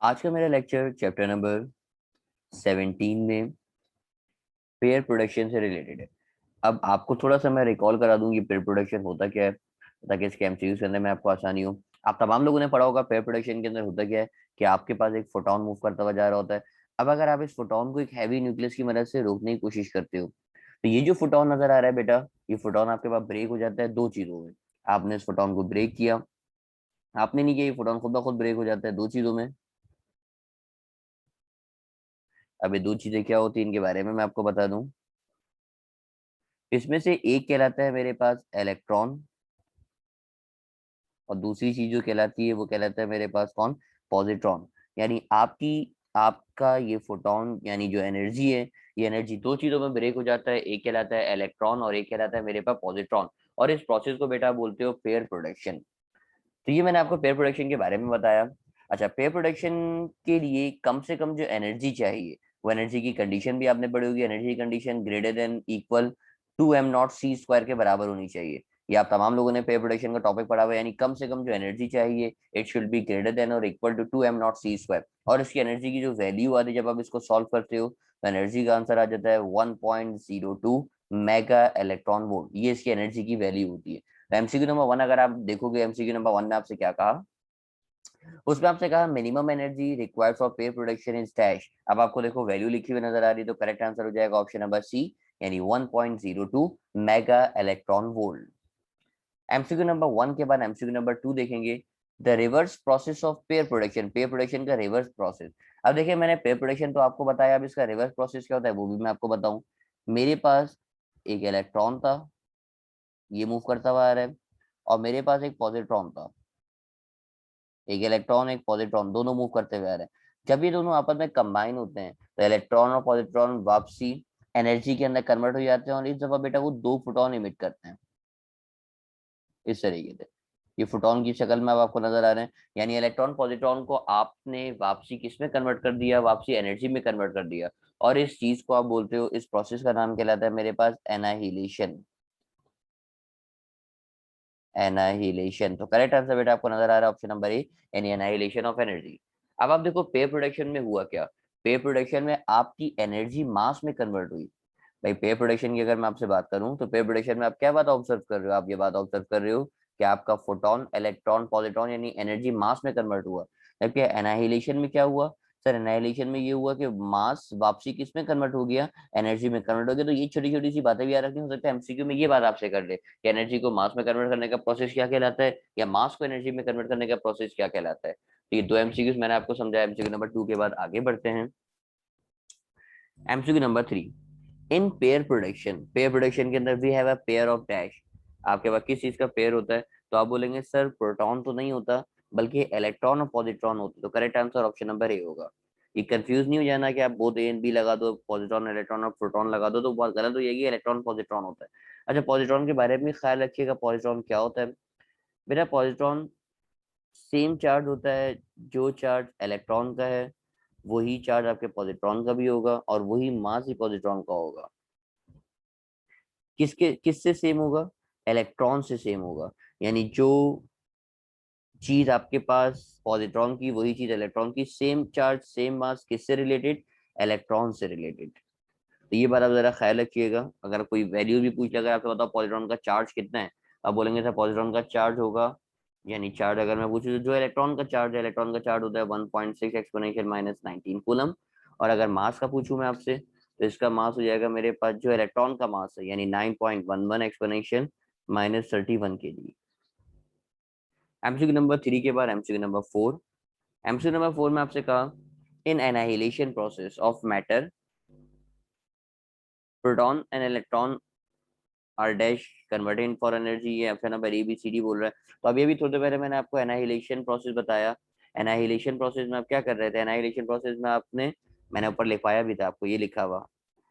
आज का मेरा लेक्चर चैप्टर नंबर 17 में पेयर प्रोडक्शन से रिलेटेड है। अब आपको थोड़ा सा मैं रिकॉल करा दूं कि पेयर प्रोडक्शन होता क्या है, ताकि इसके एमसीक्यूज करने में आपको आसानी हो। आप तमाम लोगों ने पढ़ा होगा पेयर प्रोडक्शन के अंदर होता क्या है कि आपके पास एक फोटोन मूव करता हुआ जा रहा होता है। अब अगर आप इस फोटोन को एक हैवी न्यूक्लियस की मदद से रोकने की कोशिश करते हो, तो ये जो फोटोन नजर आ रहा है बेटा, ये फोटोन आपके पास ब्रेक हो जाता है दो चीजों में। आपने इस फोटोन को ब्रेक किया, आपने नहीं किया, ये फोटोन खुद ब खुद ब्रेक हो जाता है दो चीजों में। अब ये दो चीजें क्या होती है इनके बारे में मैं आपको बता दूं। इसमें से एक कहलाता है मेरे पास इलेक्ट्रॉन, और दूसरी चीज जो कहलाती है वो कहलाता है मेरे पास कौन, पॉजिट्रॉन। यानी आपका ये फोटोन यानी जो एनर्जी है, ये एनर्जी दो चीजों में ब्रेक हो जाता है। एक कहलाता है इलेक्ट्रॉन और एक कहलाता है मेरे पास पॉजिट्रॉन। और इस प्रोसेस को बेटा बोलते हो पेयर प्रोडक्शन। तो ये मैंने आपको पेयर प्रोडक्शन के बारे में बताया। अच्छा, पेयर प्रोडक्शन के लिए कम से कम जो एनर्जी चाहिए, वो एनर्जी की कंडीशन भी आपने पढ़ी होगी। Energy condition greater than equal to m naught c square के बराबर होनी चाहिए। ये आप तमाम लोगों ने पेयर प्रोडक्शन का टॉपिक पढ़ा हुआ है। यानी कम से कम जो एनर्जी चाहिए, it should be greater than और equal to two m naught c square. और इसकी एनर्जी की जो वैल्यू आती है जब आप इसको सॉल्व करते हो, तो एनर्जी का आंसर आ जाता है 1.02 मेगा इलेक्ट्रॉन वोल्ट। ये इसकी एनर्जी की वैल्यू होती है। तो एमसीक्यू नंबर 1 अगर आप देखोगे, एमसीक्यू नंबर 1 में आपसे क्या कहा, उसमें आपसे कहा minimum energy required for pair production is dash. अब आपको देखो वैल्यू लिखी हुई नजर आ रही है, तो करेक्ट आंसर हो जाएगा ऑप्शन नंबर सी, यानी 1.02 mega electron volt. MCQ number 1 के बाद एमसीक्यू नंबर 2 देखेंगे, the reverse process of pair production. Pair production का रिवर्स प्रोसेस। अब देखिए, मैंने पेयर प्रोडक्शन तो आपको बताया, अब इसका रिवर्स प्रोसेस क्या होता है वो भी मैं आपको बताऊं। मेरे पास एक इलेक्ट्रॉन था, ये मूव करता हुआ आ रहा है, और मेरे पास एक पॉजिट्रॉन था। एक इलेक्ट्रॉन एक पॉजिट्रॉन दोनों मूव करते हुए आ रहे हैं। जब ये दोनों आपस में कंबाइन होते हैं, तो इलेक्ट्रॉन और पॉजिट्रॉन वापसी एनर्जी के अंदर कन्वर्ट हो जाते हैं, और इस दफा बेटा वो दो फोटोन इमिट करते हैं इस तरीके से। ये फोटोन की शक्ल में अब आपको नजर आ रहे हैं। यानी इलेक्ट्रॉन पॉजिट्रॉन को आपने वापसी किस में कन्वर्ट कर दिया, वापसी एनर्जी में कन्वर्ट कर दिया। और इस चीज को आप बोलते हो, इस प्रोसेस का नाम कहलाता है मेरे पास एनाहिलेशन। एनाहिलेशन। तो करेक्ट आंसर बेटा आपको नजर आ रहा है ऑप्शन नंबर ए, यानी एनाहिलेशन ऑफ एनर्जी। अब आप देखो पेयर प्रोडक्शन में हुआ क्या। पेयर प्रोडक्शन में आपकी एनर्जी मास में कन्वर्ट हुई। भाई पेयर प्रोडक्शन की अगर मैं आपसे बात करूं, तो पेयर प्रोडक्शन में आप क्या बात ऑब्जर्व कर रहे हो, आप ये बात ऑब्जर्व कर रहे हो कि आपका फोटोन इलेक्ट्रॉन पॉजिट्रॉन यानी एनर्जी मास में कन्वर्ट हुआ। जबकि एनाहिलेशन में क्या हुआ, सर एनाहिलेशन में ये हुआ कि मास वापसी किस में कन्वर्ट हो गया, एनर्जी में कन्वर्ट हो गया। तो ये छोटी छोटी सी बातें भी याद रखनी, हो सकता है एमसीक्यू में ये बात आपसे कर ले कि एनर्जी को मास में कन्वर्ट करने का प्रोसेस क्या कहलाता है, या मास को एनर्जी में कन्वर्ट करने का प्रोसेस क्या कहलाता है। तो ये दो एमसीक्यूज मैंने आपको समझाया। एमसीक्यू नंबर 2 के बाद आगे बढ़ते हैं। MCQ number 3, in pair production. Pair production के अंदर we have a pair of dash. आपके पास किस चीज का पेयर होता है, तो आप बोलेंगे सर प्रोटॉन तो नहीं होता, बल्कि इलेक्ट्रॉन और पॉजिट्रॉन होते। तो करेक्ट आंसर ऑप्शन नंबर ए होगा। ये कंफ्यूज नहीं हो जाना कि आप बोथ ए एंड बी लगा दो, पॉजिट्रॉन इलेक्ट्रॉन और प्रोटॉन लगा दो, तो बहुत गलत हो जाएगी। इलेक्ट्रॉन पॉजिट्रॉन होता है। अच्छा, पॉजिट्रॉन के बारे में ख्याल रखिएगा, पॉजिट्रॉन क्या होता है। बेटा पॉजिट्रॉन सेम चार्ज होता है, जो चार्ज इलेक्ट्रॉन का है वही चार्ज आपके पॉजिट्रॉन का भी होगा, और वही मास ही पॉजिट्रॉन का होगा। किससे सेम होगा, इलेक्ट्रॉन से सेम होगा। यानी जो चीज आपके पास पॉजिट्रॉन की, वही चीज इलेक्ट्रॉन की। सेम चार्ज सेम मास, किससे रिलेटेड, इलेक्ट्रॉन से रिलेटेड। तो ये बात आप जरा ख्याल रखिएगा। अगर कोई वैल्यू भी पूछ ले, अगर आपसे बताओ पॉजिट्रॉन का चार्ज कितना है, आप बोलेंगे सर पॉजिट्रॉन का चार्ज होगा, यानी चार्ज अगर मैं पूछूं तो जो इलेक्ट्रॉन का चार्ज है, इलेक्ट्रॉन का चार्ज होता है 1.6 एक्सपोनेंशियल माइनस 19 कूलम। और अगर मास का पूछूं मैं आपसे, तो इसका मास हो जाएगा मेरे पास जो इलेक्ट्रॉन का मास है, यानी 9.11 एक्सपोनेंशियल माइनस 31 के जी। एमसीक्यू नंबर 3 के बाद एमसीक्यू नंबर 4। एमसीक्यू नंबर 4 में आपसे कहा, in annihilation process of matter proton and electron are dash converted for energy. ये option number A B C D बोल रहा है। तो अभी अभी थोड़ी देर पहले मैंने आपको एनाहिलेशन प्रोसेस बताया। एनाहिलेशन प्रोसेस में आप क्या कर रहे थे, एनाहिलेशन प्रोसेस में आपने, मैंने ऊपर लिखवाया भी था आपको, ये लिखा हुआ।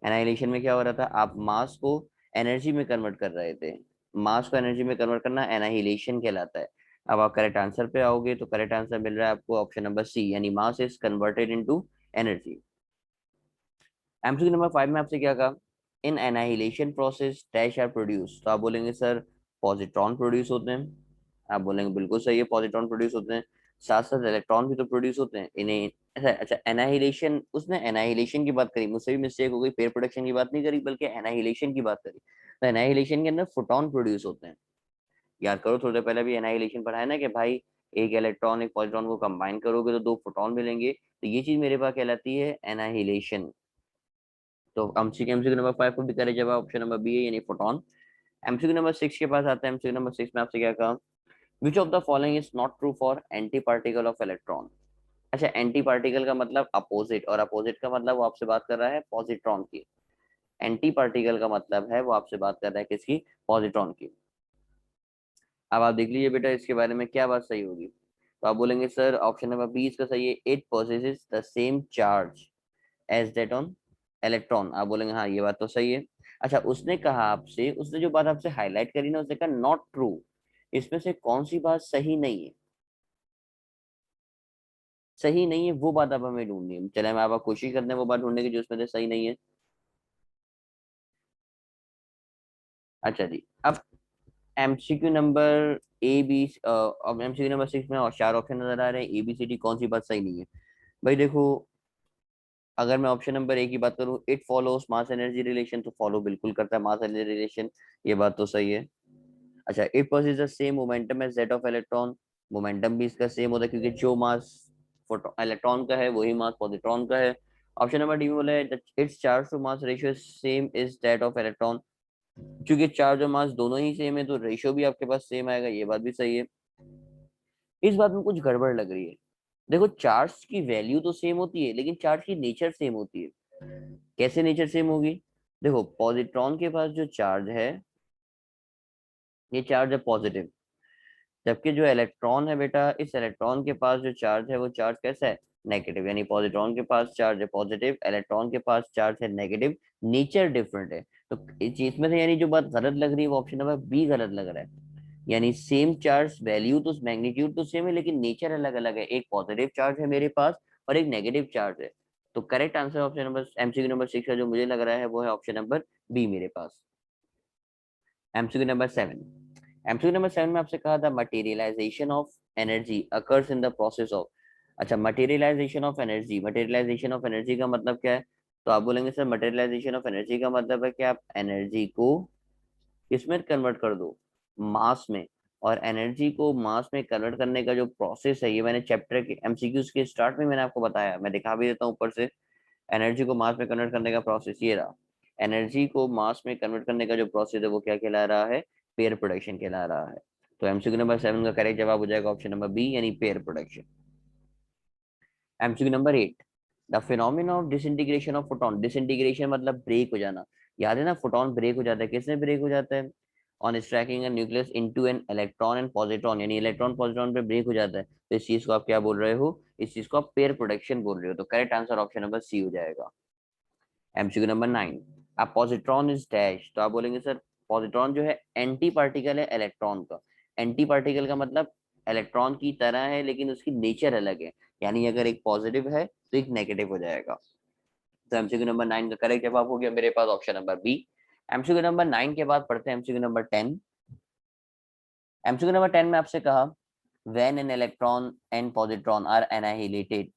एनाहिलेशन में क्या हो रहा था, आप मास को एनर्जी में कन्वर्ट कर रहे थे। मास को एनर्जी में कन्वर्ट करना एनाहिलेशन कहलाता है। अब आप करेक्ट आंसर पे आओगे, तो करेक्ट आंसर मिल रहा है आपको ऑप्शन नंबर सी, यानी mass is converted into energy. MCQ number 5 में आपसे क्या कहा, in annihilation process dash are produce. तो आप बोलेंगे सर पॉजिट्रॉन प्रोड्यूस होते हैं। आप बोलेंगे बिल्कुल सही है, पॉजिट्रॉन प्रोड्यूस होते हैं। साथ साथ इलेक्ट्रॉन भी तो प्रोड्यूस होते हैं इन्हें। अच्छा एनाहिलेशन, उसने एनाहिलेशन की बात करी, मुझसे भी मिस्टेक हो गई, पेयर प्रोडक्शन की बात नहीं करी बल्कि एनाहिलेशन की बात करी। तो एनाहिलेशन के अंदर फोटोन प्रोड्यूस होते हैं। याद करो थोड़ी देर पहले भी एनाहिलेशन पढ़ा है ना कि भाई एक इलेक्ट्रॉन एक पॉजिट्रॉन को कंबाइन करोगे तो दो फोटोन मिलेंगे, तो ये चीज मेरे पास कहलाती है एनाहिलेशन। तो एमसीक्यू नंबर 5 को भी करे जवाब ऑप्शन नंबर बी है यानी फोटोन। एमसीक्यू नंबर 6 के पास आता है। एमसीक्यू नंबर 6 में आपसे क्या कहा, which of the following is not true for anti particle of electron. अच्छा एंटी पार्टिकल का मतलब अपोजिट, और अपोजिट का मतलब वो आपसे बात कर रहा है पॉजिट्रॉन की। एंटी पार्टिकल का मतलब है वो आपसे बात कर रहा है किसकी, पॉजिट्रॉन की। अब आप देख लीजिए बेटा इसके बारे में क्या बात सही होगी। तो आप बोलेंगे सर ऑप्शन नंबर बी इसका सही है, it possesses the same charge as that on electron. आप बोलेंगे हाँ ये बात तो सही है। अच्छा उसने कहा आपसे, उसने जो बात आपसे हाईलाइट करी ना, उसने कहा नॉट ट्रू, इसमें से कौन सी बात सही नहीं है, सही नहीं है वो बात आप हमें ढूंढनी है। चले हम आप कोशिश करते हैं वो बात ढूंढने की जो उसमें से सही नहीं है। अच्छा जी, अब एमसीक्यू नंबर ए बी, अब एमसीक्यू नंबर 6 में और चार ऑप्शन नजर आ रहे हैं, ए बी सी डी, कौन सी बात सही नहीं है। भाई देखो, अगर मैं ऑप्शन नंबर ए की बात करूं, it follows mass energy relation, तो फॉलो बिल्कुल करता है मास एनर्जी रिलेशन, ये बात तो सही है। अच्छा it possesses the same momentum as that of electron, momentum भी इसका सेम होता है क्योंकि जो मास इलेक्ट्रॉन का है वही मास पॉजिट्रॉन का है। ऑप्शन नंबर डी में बोला है its charge to mass ratio same is that of electron, क्योंकि चार्ज और मास दोनों ही सेम है तो रेशियो भी आपके पास सेम आएगा, ये बात भी सही है। इस बात में कुछ गड़बड़ लग रही है। देखो चार्ज की वैल्यू तो सेम होती है लेकिन चार्ज की नेचर सेम होती है। कैसे नेचर सेम होगी, देखो पॉजिट्रॉन के पास जो चार्ज है ये चार्ज है पॉजिटिव, जबकि जो इलेक्ट्रॉन है बेटा, इस इलेक्ट्रॉन के पास जो चार्ज है वो चार्ज कैसा है, नेगेटिव। यानी पॉजिट्रॉन के पास चार्ज है पॉजिटिव, इलेक्ट्रॉन के पास चार्ज है नेगेटिव, नेचर डिफरेंट है। तो इस चीज में से यानी जो बात गलत लग रही है वो ऑप्शन नंबर बी गलत लग रहा है। यानी सेम चार्ज वैल्यू तो मैग्नीट्यूड तो सेम है लेकिन नेचर अलग अलग है, एक पॉजिटिव चार्ज है मेरे पास और एक नेगेटिव चार्ज है। तो correct answer option number MCQ number 6 का जो मुझे लग रहा है वो है ऑप्शन नंबर बी मेरे पास। एमसीक्यू नंबर 7, एमसीक्यू नंबर 7 में आपसे कहा था materialization of energy occurs in the process of. अच्छा materialization of energy, materialization of energy का मतलब क्या है। तो आप बोलेंगे सर मटेरियलाइजेशन ऑफ एनर्जी का मतलब है कि आप एनर्जी को किसमें कन्वर्ट कर दो, मास में। और एनर्जी को मास में कन्वर्ट करने का जो प्रोसेस है, ये मैंने चैप्टर के एमसीक्यूज के स्टार्ट में मैंने आपको बताया, मैं दिखा भी देता हूँ ऊपर से। एनर्जी को मास में कन्वर्ट करने का प्रोसेस ये रहा। एनर्जी को मास में कन्वर्ट करने का जो प्रोसेस है वो क्या कहला रहा है, पेयर प्रोडक्शन कहला रहा है। तो एमसीक्यू नंबर 7 का करेक्ट जवाब हो जाएगा ऑप्शन नंबर बी यानी pair production. MCQ number 8, the phenomena of disintegration of photon, disintegration मतलब ब्रेक हो जाना। याद है ना फोटोन ब्रेक हो जाता है, किसमें ब्रेक हो जाता है, on striking an nucleus into an electron and positron, यानी इलेक्ट्रॉन पॉजिट्रॉन पे ब्रेक हो जाता है। तो इस चीज को आप क्या बोल रहे हो, इस चीज को आप पेयर प्रोडक्शन बोल रहे हो। तो correct answer option number C हो जाएगा। एमसीक्यू नंबर 9, अब पॉजिट्रॉन इज डैश, तो आप बोलेंगे सर पॉजिट्रॉन जो है एंटी पार्टिकल है इलेक्ट्रॉन का। एंटी पार्टिकल का मतलब इलेक्ट्रॉन की तरह है लेकिन उसकी नेचर अलग है, यानी अगर एक पॉजिटिव है तो एक नेगेटिव हो जाएगा। तो एमसीक्यू नंबर 9 का करेक्ट जवाब हो गया मेरे पास option number B. MCQ number 9 के बाद पढ़ते हैं एमसीक्यू नंबर 10। एमसीक्यू नंबर 10 में आपसे कहा when an electron and positron are annihilated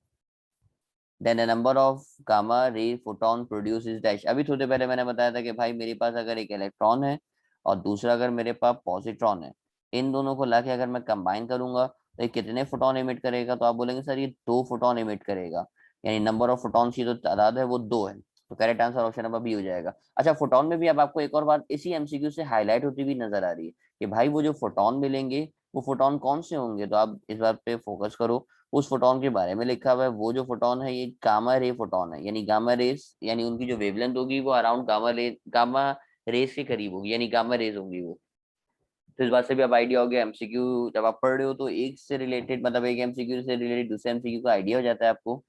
then a number of gamma ray photon produces dash। अभी थोड़ी पहले मैंने बताया था कि भाई मेरे पास अगर एक इलेक्ट्रॉन है और दूसरा अगर मेरे पास पॉजिट्रॉन है, इन दोनों को लाके अगर मैं कंबाइन करूंगा तो ये कितने फोटोन इमिट करेगा। तो आप बोलेंगे सर ये दो फोटोन इमिट करेगा, यानी नंबर ऑफ फोटॉन की जो तादाद है वो दो है। तो correct answer option number B हो जाएगा। अच्छा फोटोन में भी अब आपको एक और बात इसी एमसीक्यू से हाईलाइट होती हुई नजर आ रही है कि भाई वो जो फोटोन मिलेंगे वो फोटोन कौन से होंगे। तो आप इस बात पे फोकस करो, उस फोटोन के बारे में लिखा हुआ है, वो जो फोटोन है ये गामा रे फोटोन है, यानी गामा रेस, यानी उनकी जो वेवलेंथ होगी वो अराउंड गामा रेस के करीब होगी, यानी गामा रेस होंगी वो। तो इस बात से भी अब आइडिया हो गया, एमसीक्यू जब आप पढ़ रहे हो तो एक से रिलेटेड मतलब एक एमसीक्यू से रिलेटेड दूसरे एमसीक्यू का आइडिया हो जाता है आपको।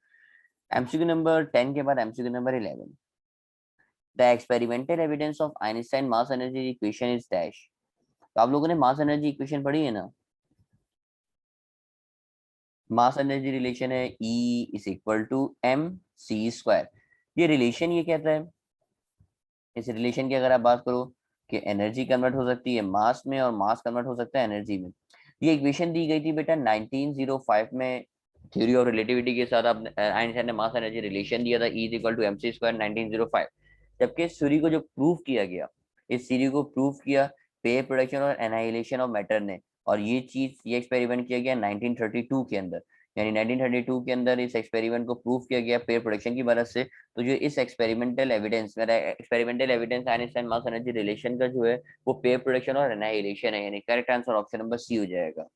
एमसीक्यू नंबर 10 के बाद MCQ number 11, the experimental evidence of Einstein mass energy equation is dash. तो आप लोगों ने मास एनर्जी इक्वेशन पढ़ी है ना, मास एनर्जी रिलेशन है E is equal to m c square. ये रिलेशन ये कहता है, इस रिलेशन की अगर आप बात करो कि एनर्जी कन्वर्ट हो सकती है मास में और मास कन्वर्ट हो सकता है एनर्जी में। ये इक्वेशन दी गई थी बेटा 1905 में थ्योरी ऑफ रिलेटिविटी के साथ। आप आइंस्टाइन ने मास एनर्जी रिलेशन दिया था, E is equal to mc square 1905। जबकि इस थ्योरी को जो प्रूव किया गया, इस थ्योरी को प्रूव किया पेयर प्रोडक्शन और एनाहिलेशन ऑफ मैटर ने। और ये एक्सपेरिमेंट किया गया 1932 के अंदर, यानी 1932 के अंदर इस एक्सपेरिमेंट को प्रूव किया गया पेयर प्रोडक्शन की मदद से। तो जो इस एक्सपेरिमेंटल एविडेंस, मेरा एक्सपेरिमेंटल एविडेंस आइंस्टाइन मास एनर्जी रिलेशन का जो है वो पेयर प्रोडक्शन और एनाहिलेशन है, यानी correct answer option number C हो जाएगा।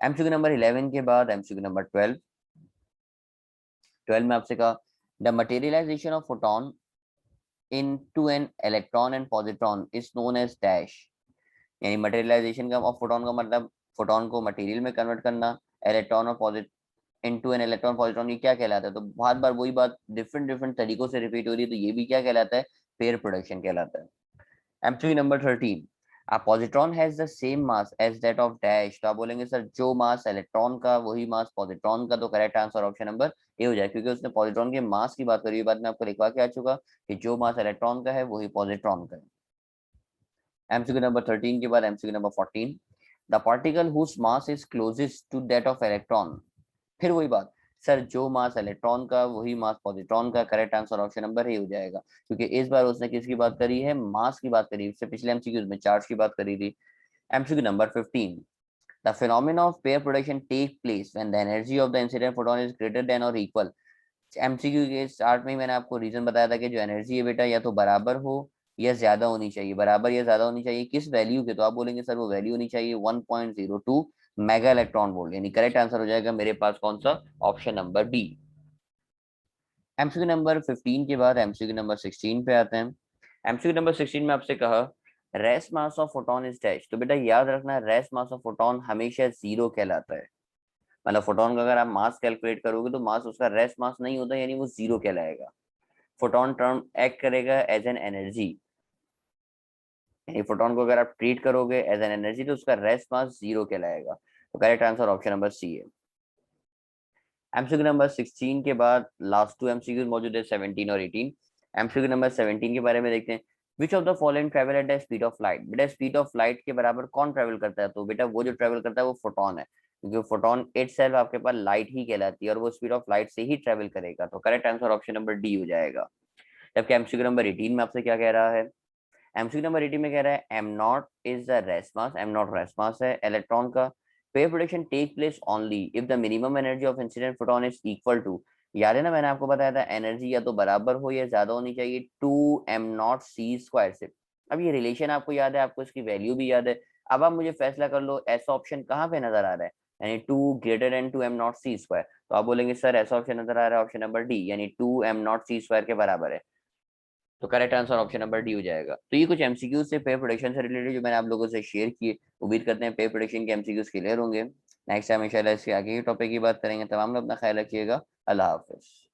एमसीक्यू नंबर 11 के बाद एमसीक्यू नंबर 12। 12 में आपसे कहा the materialization of photon into an electron and positron is known as dash. यानी मटेरियलाइजेशन का ऑफ फोटोन का मतलब फोटोन को मटेरियल में कन्वर्ट करना, इलेक्ट्रॉन और posit into an electron positron, ये क्या कहलाता है? तो बार बार वही बात डिफरेंट डिफरेंट तरीकों से रिपीट हो रही है, तो ये भी क्या कहलाता है? पेयर प्रोडक्शन कहलाता है। M3 number 13, a positron has the same mass as that of dash। तो आप बोलेंगे सर जो मास इलेक्ट्रॉन का वही मास पॉजिट्रॉन का, तो correct answer option number A हो जाए, क्योंकि उसने पॉजिट्रॉन के मास की बात करी। बात में आपको लिखवा के आ चुका कि जो मास इलेक्ट्रॉन का है वही पॉजिट्रॉन का है। एमसीक्यू नंबर 13 के बाद MCQ number 14, the particle whose mass is closest to that of electron. फिर वही बात, सर जो मास इलेक्ट्रॉन का वही मास पॉजिट्रॉन का, correct answer option number A हो जाएगा, क्योंकि इस बार उसने किसकी बात करी है? मास की बात करी। इससे पिछले एमसीक्यूज में चार्ज की बात करी थी। MCQ number 15, the phenomena of pair production take place when the energy of the incident photon is greater than और इक्वल। एमसीक्यू के स्टार्ट में ही मैंने आपको रीजन बताया था कि जो एनर्जी है बेटा या तो बराबर हो या ज्यादा होनी चाहिए, बराबर या ज्यादा होनी चाहिए किस वैल्यू के? तो आप बोलेंगे सर वो वैल्यू होनी चाहिए 1.02 मेगा इलेक्ट्रॉन वोल्ट, यानी करेक्ट आंसर हो जाएगा मेरे पास कौन सा? Option number D. MCQ number 15 के बाद एमसीक्यू नंबर 16 पे आते हैं। एमसीक्यू नंबर 16 में आपसे कहा rest mass of photon is dash. तो बेटा याद रखना रेस मास ऑफ फोटोन हमेशा जीरो कहलाता है। मतलब फोटोन का अगर आप मास कैलकुलेट करोगे तो मास उसका रेस मास नहीं होता, यानी वो जीरो कहलाएगा। फोटोन टर्म एक्ट करेगा एज एन एनर्जी, यानी फोटोन को अगर आप ट्रीट करोगे एज एन एनर्जी तो उसका रेस मास जीरो कहलाएगा। तो correct answer option number C है। एमसीक्यू नंबर 16 के बाद लास्ट टू एमसीक्यू मौजूद है 17 और 18। एमसीक्यू नंबर 17 के बारे में देखते हैं। Which of the following travel at the speed of light. बेटा स्पीड ऑफ लाइट के बराबर कौन ट्रेवल करता है? तो बेटा वो जो ट्रेवल करता है वो फोटोन है, क्योंकि फोटोन इटसेल्फ आपके पास लाइट ही कहलाती है और वो स्पीड ऑफ लाइट से ही ट्रेवल करेगा। तो correct answer option number D हो जाएगा। जबकि एमसीक्यू नंबर 18 में आपसे क्या कह रहा है? एमसीक्यू नंबर 18 में कह रहा है m naught is the rest mass, m naught rest mass है इलेक्ट्रॉन का। Pair production take place only if the minimum energy of incident photon is equal to. याद है ना मैंने आपको बताया था एनर्जी या तो बराबर हो या ज्यादा होनी चाहिए 2m0c² से। अब ये रिलेशन आपको याद है, आपको इसकी वैल्यू भी याद है। अब आप मुझे फैसला कर लो ऐसा ऑप्शन कहाँ पे नजर आ रहा है, यानी 2 > 2m0c²। तो आप बोलेंगे सर ऐसा ऑप्शन नजर आ रहा है ऑप्शन नंबर डी, यानी 2m0c² के बराबर है। तो correct answer option number D हो जाएगा। तो ये कुछ एमसीक्यूज से पेयर प्रोडक्शन से रिलेटेड जो मैंने आप लोगों से शेयर किए। उम्मीद करते हैं पेयर प्रोडक्शन के एमसीक्यूज क्लियर होंगे। नेक्स्ट टाइम इंशाल्लाह इसके आगे की टॉपिक की बात करेंगे। तमाम लोग अपना ख्याल रखिएगा। अल्लाह हाफिज।